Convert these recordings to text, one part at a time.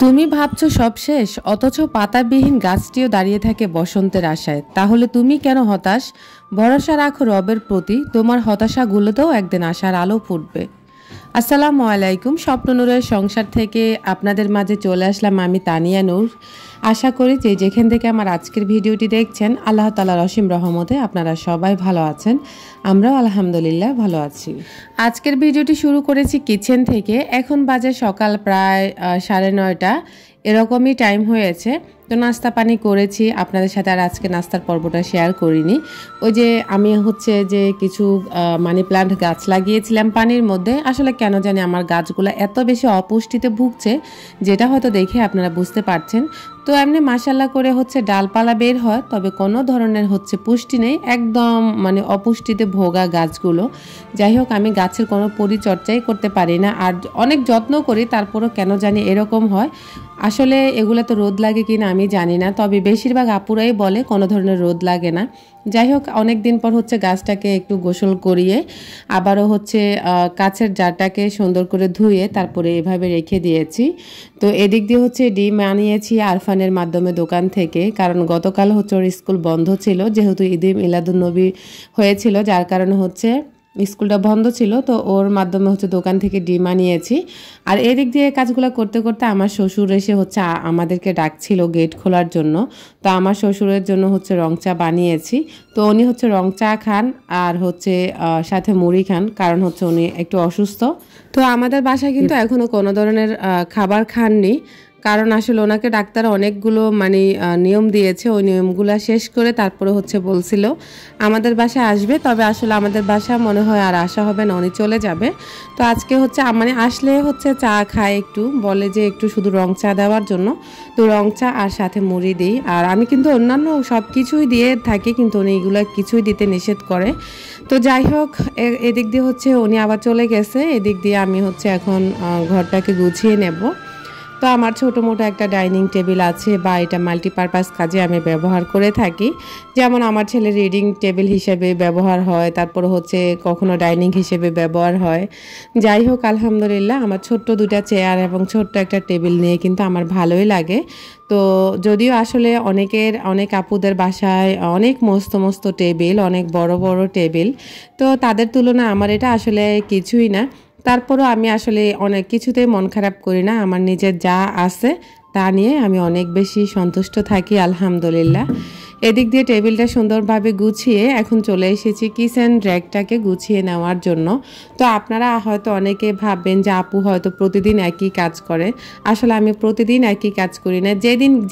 তুমি ভাবছো সব শেষ, অথচ পাতাবিহীন গাছটিও দাঁড়িয়ে থাকে বসন্তের আশায়। তাহলে তুমি কেন হতাশ? ভরসা রাখো রবের প্রতি, তোমার হতাশাগুলোতেও একদিন আশার আলো ফুটবে। আসসালামু আলাইকুম। স্বপ্ননূরের সংসার থেকে আপনাদের মাঝে চলে আসলাম আমি তানিয়া নূর। আশা করি যে যেখান থেকে আমার আজকের ভিডিওটি দেখছেন, আল্লাহ তাআলার অসীম রহমতে আপনারা সবাই ভালো আছেন। আমরাও আলহামদুলিল্লাহ ভালো আছি। আজকের ভিডিওটি শুরু করেছি কিচেন থেকে। এখন বাজে সকাল প্রায় 9:30 এরকমই টাইম হয়েছে। তো নাস্তা পানি করেছি, আপনাদের সাথে আর আজকে নাস্তার পর্বটা শেয়ার করিনি। ওই যে আমি যে কিছু মানি প্লান্ট গাছ লাগিয়েছিলাম পানির মধ্যে, আসলে কেন জানি আমার গাছগুলো এত বেশি অপুষ্টিতে ভুগছে, যেটা হয়তো দেখে আপনারা বুঝতে পারছেন। তো এমনি মাশাল্লাহ করে ডালপালা বের হয়, তবে কোনো ধরনের পুষ্টি নেই, একদম অপুষ্টিতে ভোগা গাছগুলো। যাই হোক, আমি গাছের কোনো পরিচর্যাই করতে পারি না, আর অনেক যত্ন করি, তারপরও কেন জানি এরকম হয়। আসলে এগুলো তো রোদ লাগে কিনা আমি জানি না, তবে বেশিরভাগ আপুরাই বলে কোনো ধরনের রোদ লাগে না। যাই হোক, অনেক দিন পর গাছটাকে একটু গোসল করিয়ে আবারও কাছের জারটাকে সুন্দর করে ধুয়ে তারপরে এভাবে রেখে দিয়েছি। তো এদিক দিয়ে ডিম আনিয়েছি আরফানের মাধ্যমে দোকান থেকে, কারণ গতকাল ওর স্কুল বন্ধ ছিল, যেহেতু ঈদে মিলাদুন্নবী হয়েছিল, যার কারণে স্কুলটা বন্ধ ছিল। তো ওর মাধ্যমে দোকান থেকে ডিম আনিয়েছি। আর এদিক দিয়ে কাজগুলো করতে করতে আমার শ্বশুর এসে আমাদেরকে ডাকছিল গেট খোলার জন্য। তো আমার শ্বশুরের জন্য রং চা বানিয়েছি। তো উনি রং চা খান আর সাথে মুড়ি খান, কারণ উনি একটু অসুস্থ। তো আমাদের বাসায় কিন্তু এখনো কোনো ধরনের খাবার খাননি, কারণ আসলে ওনাকে ডাক্তার অনেকগুলো নিয়ম দিয়েছে। ওই নিয়মগুলো শেষ করে তারপরে বলছিল আমাদের বাসায় আসবে, তবে আসলে আমাদের বাসা মনে হয় আর আসা হবে না, উনি চলে যাবে। তো আজকে আসলে চা খায়, একটু বলে যে একটু শুধু রং চা দেওয়ার জন্য। তো রং চা আর সাথে মুড়ি দিই, আর আমি কিন্তু অন্যান্য সব কিছুই দিয়ে থাকি, কিন্তু উনি এগুলো কিছুই দিতে নিষেধ করে। তো যাই হোক, এদিক দিয়ে উনি আবার চলে গেছে, এদিক দিয়ে আমি এখন ঘরটাকে গুছিয়ে নেব। তো আমার ছোটো মোটো একটা ডাইনিং টেবিল আছে, বা এটা মাল্টিপারপাস কাজে আমি ব্যবহার করে থাকি। যেমন আমার ছেলে রিডিং টেবিল হিসেবে ব্যবহার হয়, তারপর কখনো ডাইনিং হিসেবে ব্যবহার হয়। যাই হোক, আলহামদুলিল্লাহ আমার ছোট্ট 2টা চেয়ার এবং ছোট্ট একটা টেবিল নিয়ে কিন্তু আমার ভালোই লাগে। তো যদিও আসলে অনেক আপুদের বাসায় অনেক মস্ত টেবিল, অনেক বড় বড় টেবিল, তো তাদের তুলনায় আমার এটা আসলে কিছুই না। তারপরও আমি আসলে অনেক কিছুতেই মন খারাপ করি না, আমার নিজের যা আছে তা নিয়ে আমি অনেক বেশি সন্তুষ্ট থাকি, আলহামদুলিল্লাহ। এদিক দিয়ে টেবিলটা সুন্দরভাবে গুছিয়ে এখন চলে এসেছি কিচেন র্যাকটাকে গুছিয়ে নেওয়ার জন্য। তো আপনারা হয়তো অনেকে ভাববেন যে আপু হয়তো প্রতিদিন একই কাজ করে। আসলে আমি প্রতিদিন একই কাজ করি না,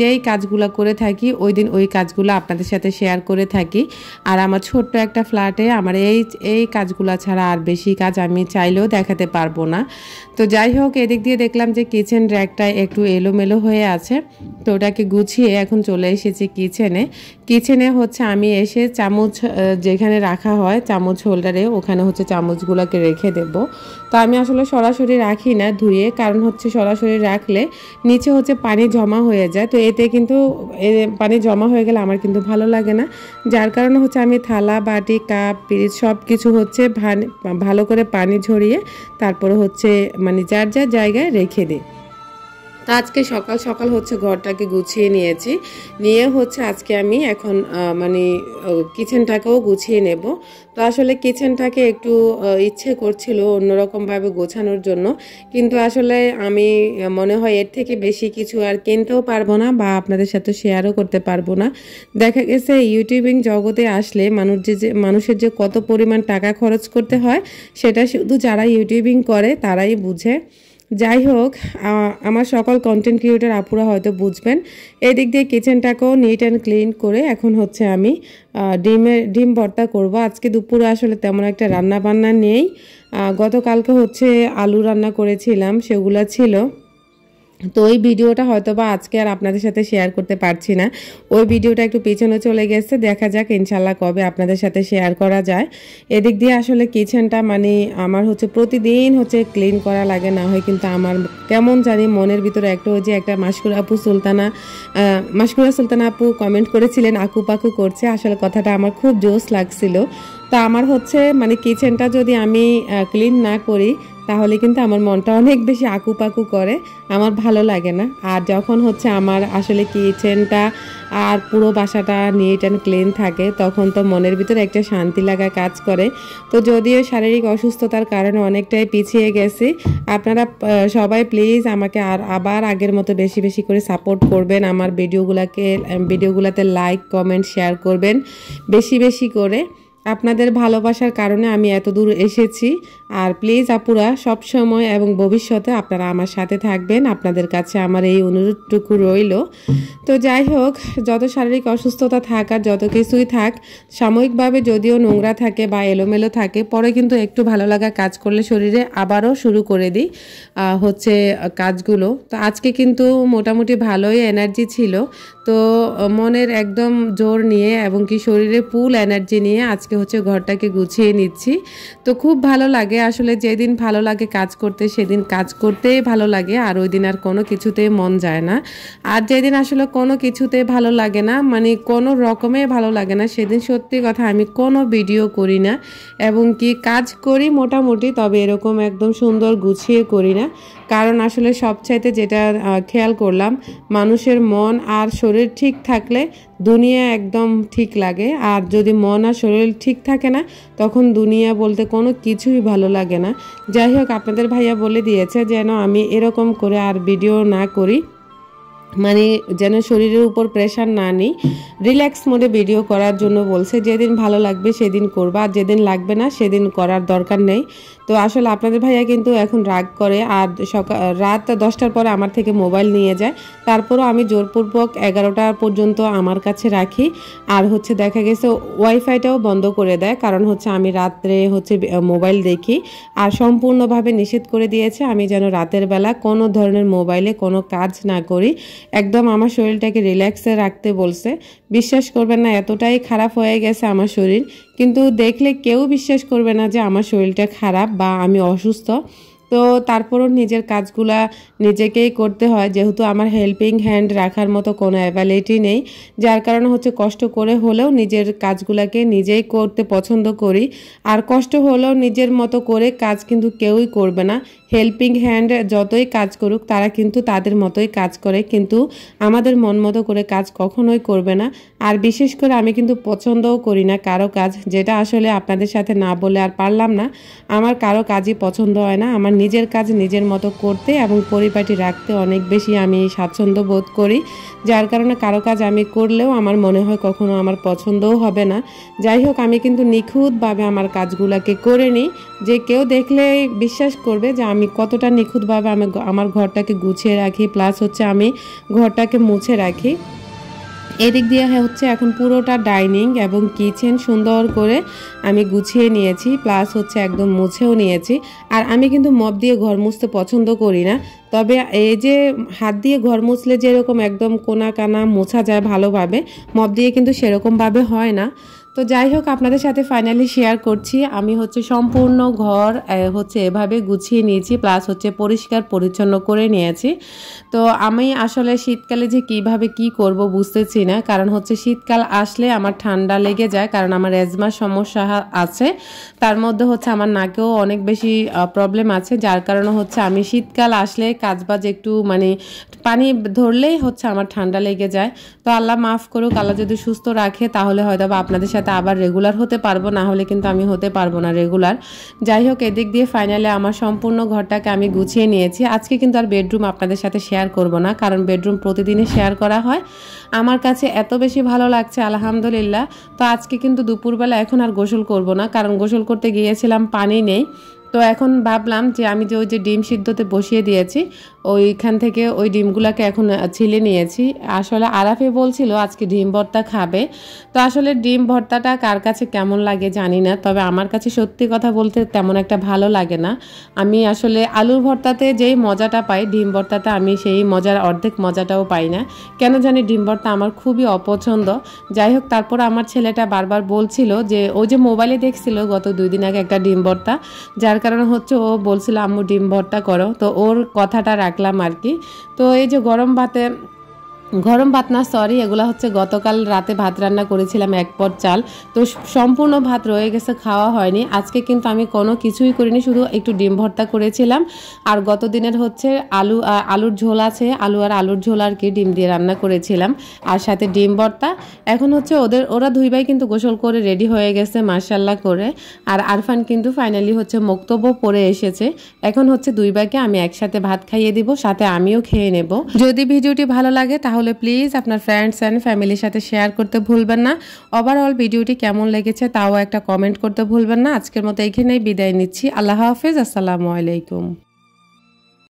যেই কাজগুলো করে থাকি ওই দিন ওই কাজগুলো আপনাদের সাথে শেয়ার করে থাকি। আর আমার ছোট্ট একটা ফ্ল্যাটে আমার এই কাজগুলো ছাড়া আর বেশি কাজ আমি চাইলেও দেখাতে পারবো না। তো যাই হোক, এদিক দিয়ে দেখলাম যে কিচেন র্যাকটা একটু এলোমেলো হয়ে আছে, তো ওটাকে গুছিয়ে এখন চলে এসেছি কিচেনে। আমি এসে চামচ যেখানে রাখা হয় চামচ হোল্ডারে, ওখানে চামচগুলোকে রেখে দেব। তো আমি আসলে সরাসরি রাখি না ধুয়ে, কারণ সরাসরি রাখলে নিচে পানি জমা হয়ে যায়। তো এতে কিন্তু পানি জমা হয়ে গেলে আমার কিন্তু ভালো লাগে না, যার কারণে আমি থালা বাটি কাপ পিরিচ সব কিছু ভালো করে পানি ঝরিয়ে তারপরে যার যার জায়গায় রেখে দিই। তো আজকে সকাল সকাল ঘরটাকে গুছিয়ে নিয়েছি, নিয়ে আজকে আমি এখন কিচেনটাকেও গুছিয়ে নেব। তো আসলে কিচেনটাকে একটু ইচ্ছে করছিল অন্যরকমভাবে গোছানোর জন্য, কিন্তু আসলে আমি মনে হয় এর থেকে বেশি কিছু আর কিনতেও পারবো না, বা আপনাদের সাথে শেয়ারও করতে পারবো না। দেখা গেছে ইউটিউবিং জগতে আসলে মানুষের যে কত পরিমাণ টাকা খরচ করতে হয়, সেটা শুধু যারা ইউটিউবিং করে তারাই বুঝে। যাই হোক, আমার সকল কন্টেন্ট ক্রিয়েটর আপুরা হয়তো বুঝবেন। এদিক দিয়ে কিচেনটাকেও নিট অ্যান্ড ক্লিন করে এখন আমি ডিম ভর্তা করব। আজকে দুপুরে আসলে তেমন একটা রান্না বান্না নেই, গতকালকে আলু রান্না করেছিলাম, সেগুলো ছিল। তো ওই ভিডিওটা হয়তো বা আজকে আর আপনাদের সাথে শেয়ার করতে পারছি না, ওই ভিডিওটা একটু পেছনে চলে গেছে, দেখা যাক ইনশাল্লাহ কবে আপনাদের সাথে শেয়ার করা যায়। এদিক দিয়ে আসলে কিচেনটা আমার প্রতিদিন ক্লিন করা লাগে, না হয় কিন্তু আমার কেমন জানি মনের ভিতরে একটা মাশকুরা সুলতানা আপু কমেন্ট করেছিলেন আকু পাকু করছে, আসলে কথাটা আমার খুব জোশ লাগছিল। তা আমার কিচেনটা যদি আমি ক্লিন না করি তাহলে কিন্তু আমার মনটা অনেক বেশি আকুপাকু করে, আমার ভালো লাগে না। আর যখন হচ্ছে আমার আসলে কিচেনটা আর পুরো বাসাটা নিট অ্যান্ড ক্লিন থাকে তখন তো মনের ভিতরে একটা শান্তি লাগা কাজ করে। তো যদিও শারীরিক অসুস্থতার কারণে অনেকটাই পিছিয়ে গেছি, আপনারা সবাই প্লিজ আমাকে আবার আগের মতো বেশি বেশি করে সাপোর্ট করবেন, আমার ভিডিওগুলোতে লাইক কমেন্ট শেয়ার করবেন বেশি বেশি করে। আপনাদের ভালোবাসার কারণে আমি এত দূর এসেছি। আর প্লিজ আপুরা সব সময় এবং ভবিষ্যতে আপনারা আমার সাথে থাকবেন, আপনাদের কাছে আমার এই অনুরোধটুকু রইল। তো যাই হোক, যত শারীরিক অসুস্থতা থাক আর যত কিছুই থাক, সাময়িকভাবে যদিও নোংরা থাকে বা এলোমেলো থাকে, পরে কিন্তু একটু ভালো লাগা কাজ করলে শরীরে আবারও শুরু করে দিই হচ্ছে কাজগুলো। তো আজকে কিন্তু মোটামুটি ভালোই এনার্জি ছিল, তো মনের একদম জোর নিয়ে এবং কি শরীরে ফুল এনার্জি নিয়ে আজকে হচ্ছে ঘরটাকে গুছিয়ে নিচ্ছি। তো খুব ভালো লাগে আসলে, যেদিন ভালো লাগে কাজ করতে সেদিন কাজ করতেই ভালো লাগে, আর ওই দিন আর কোনো কিছুতেই মন যায় না। আর যেদিন আসলে কোনো কিছুতে ভালো লাগে না, মানে কোনো রকমে ভালো লাগে না, সেদিন সত্যি কথা আমি কোনো ভিডিও করি না এবং কি কাজ করি মোটামুটি, তবে এরকম একদম সুন্দর গুছিয়ে করি না। কারণ আসলে সবচাইতে যেটা খেয়াল করলাম, মানুষের মন আর শরীর ঠিক থাকলে দুনিয়া একদম ঠিক লাগে, আর যদি মন আর শরীর ঠিক থাকে না তখন দুনিয়া বলতে কোনো কিছুই ভালো লাগে না। যাই হোক, আপনাদের ভাইয়া বলে দিয়েছে যেন আমি এরকম করে আর ভিডিও না করি, মানে যেন শরীরের উপর প্রেশার না নিই, রিল্যাক্স মোডে ভিডিও করার জন্য বলছে। যেদিন ভালো লাগবে সেদিন করবা, আর যেদিন লাগবে না সেদিন করার দরকার নেই। তো আসলে আপনাদের ভাইয়া কিন্তু এখন রাগ করে, আর রাত 10টার পরে আমার থেকে মোবাইল নিয়ে যায়, তারপরও আমি জোরপূর্বক 11টা পর্যন্ত আমার কাছে রাখি। আর হচ্ছে দেখা গেছে ওয়াইফাইটাও বন্ধ করে দেয়, কারণ হচ্ছে আমি রাত্রে হচ্ছে মোবাইল দেখি। আর সম্পূর্ণভাবে নিষেধ করে দিয়েছে আমি যেন রাতের বেলা কোনো ধরনের মোবাইলে কোনো কাজ না করি, একদম আমার শরীরটাকে রিল্যাক্সে রাখতে বলছে। বিশ্বাস করবেন না, এতটাই খারাপ হয়ে গেছে আমার শরীর, কিন্তু দেখলে কেউ বিশ্বাস করবে না যে আমার শরীরটা খারাপ বা আমি অসুস্থ। তো তারপরও নিজের কাজগুলা নিজেকেই করতে হয়, যেহেতু আমার হেল্পিং হ্যান্ড রাখার মতো কোনো অ্যাবিলিটি নেই, যার কারণে হচ্ছে কষ্ট করে হলেও নিজের কাজগুলাকে নিজেই করতে পছন্দ করি। আর কষ্ট হলেও নিজের মতো করে কাজ কিন্তু কেউই করবে না, হেল্পিং হ্যান্ড যতই কাজ করুক তারা কিন্তু তাদের মতোই কাজ করে, কিন্তু আমাদের মন মতো করে কাজ কখনোই করবে না। আর বিশেষ করে আমি কিন্তু পছন্দও করি না কারো কাজ, যেটা আসলে আপনাদের সাথে না বলে আর পারলাম না, আমার কারো কাজই পছন্দ হয় না। আমার নিজের কাজ নিজের মতো করতে এবং পরিপাটি রাখতে অনেক বেশি আমি স্বাচ্ছন্দ্য বোধ করি, যার কারণে কারো কাজ আমি করলেও আমার মনে হয় কখনো আমার পছন্দও হবে না। যাই হোক, আমি কিন্তু নিখুঁতভাবে আমার কাজগুলোকে করে নিই, যে কেউ দেখলে বিশ্বাস করবে যে আমি কতটা নিখুঁতভাবে আমি আমার ঘরটাকে গুছিয়ে রাখি, প্লাস হচ্ছে আমি ঘরটাকে মুছে রাখি। এদিক দিয়ে হচ্ছে এখন পুরোটা ডাইনিং এবং কিচেন সুন্দর করে আমি গুছিয়ে নিয়েছি, প্লাস হচ্ছে একদম মুছেও নিয়েছি। আর আমি কিন্তু মপ দিয়ে ঘর মুছতে পছন্দ করি না, তবে এই যে হাত দিয়ে ঘর মুছলে যেরকম একদম কোনা কানা মোছা যায় ভালোভাবে, মপ দিয়ে কিন্তু সেরকমভাবে হয় না। তো যাই হোক, আপনাদের সাথে ফাইনালি শেয়ার করছি আমি হচ্ছে সম্পূর্ণ ঘর হচ্ছে এভাবে গুছিয়ে নিয়েছি, প্লাস হচ্ছে পরিষ্কার পরিচ্ছন্ন করে নিয়েছি। তো আমি আসলে শীতকালে যে কিভাবে কি করব বুঝতেছি না, কারণ হচ্ছে শীতকাল আসলে আমার ঠান্ডা লেগে যায়, কারণ আমার অ্যাজমার সমস্যা আছে, তার মধ্যে হচ্ছে আমার নাকেও অনেক বেশি প্রবলেম আছে, যার কারণে হচ্ছে আমি শীতকাল আসলে কাজবাজ একটু মানে পানি ধরলেই হচ্ছে আমার ঠান্ডা লেগে যায়। তো আল্লাহ মাফ করুক, আল্লাহ যদি সুস্থ রাখে তাহলে হয়তো আপনাদের সাথে আবার রেগুলার হতে পারবো, না হলে কিন্তু আমি হতে পারবো না রেগুলার। যাই হোক, এদিক দিয়ে ফাইনালি আমার সম্পূর্ণ ঘরটাকে আমি গুছিয়ে নিয়েছি। আজকে কিন্তু আর বেডরুম আপনাদের সাথে শেয়ার করব না, কারণ বেডরুম প্রতিদিনই শেয়ার করা হয়, আমার কাছে এত বেশি ভালো লাগছে আলহামদুলিল্লাহ। তো আজকে কিন্তু দুপুরবেলা এখন আর গোসল করব না, কারণ গোসল করতে গিয়েছিলাম পানি নেই। তো এখন ভাবলাম যে আমি যে ওই যে ডিম সিদ্ধতে বসিয়ে দিয়েছি ওইখান থেকে ওই ডিমগুলোকে এখন ছিলে নিয়েছি। আসলে আরাফে বলছিল আজকে ডিম ভর্তা খাবে, তো আসলে ডিম ভর্তাটা কার কাছে কেমন লাগে জানি না, তবে আমার কাছে সত্যি কথা বলতে তেমন একটা ভালো লাগে না। আমি আসলে আলুর ভর্তাতে যেই মজাটা পাই ডিম ভর্তাতে আমি সেই মজার অর্ধেক মজাটাও পাই না, কেন জানি ডিম ভর্তা আমার খুবই অপছন্দ। যাই হোক, তারপর আমার ছেলেটা বারবার বলছিল যে ওই যে মোবাইলে দেখছিল গত 2 দিন আগে একটা ডিম ভর্তা, যার কারণে হচ্ছে ও বলছিল আম্মু ডিম ভর্তা করো, তো ওর কথাটা রাখলাম আর কি। তো এই যে গরম ভাতে গরম ভাত না, সরি, এগুলো হচ্ছে গতকাল রাতে ভাত রান্না করেছিলাম 1 পট চাল। তো সম্পূর্ণ ভাত রয়ে গেছে, খাওয়া হয়নি। আজকে কিন্তু আমি কোনো কিছুই করিনি, শুধু একটু ডিম ভর্তা করেছিলাম। আর গত দিনের হচ্ছে আলুর ঝোল আছে, আলু আর আলুর ঝোল আর কি ডিম দিয়ে রান্না করেছিলাম, আর সাথে ডিম ভর্তা। এখন হচ্ছে ওরা দুই ভাই কিন্তু গোসল করে রেডি হয়ে গেছে মাশাআল্লাহ করে। আর আরফান কিন্তু ফাইনালি হচ্ছে বক্তব্য পড়ে এসেছে। এখন হচ্ছে দুই ভাইকে আমি একসাথে ভাত খাইয়ে দিব, সাথে আমিও খেয়ে নেব। যদি ভিডিওটি ভালো লাগে তাহলে প্লিজ আপনার ফ্রেন্ডস অ্যান্ড ফ্যামিলির সাথে শেয়ার করতে ভুলবেন না। ওভারঅল ভিডিওটি কেমন লেগেছে তাও একটা কমেন্ট করতে ভুলবেন না। আজকের মতো এইখানেই বিদায় নিচ্ছি। আল্লাহ হাফেজ, আসসালামু আলাইকুম।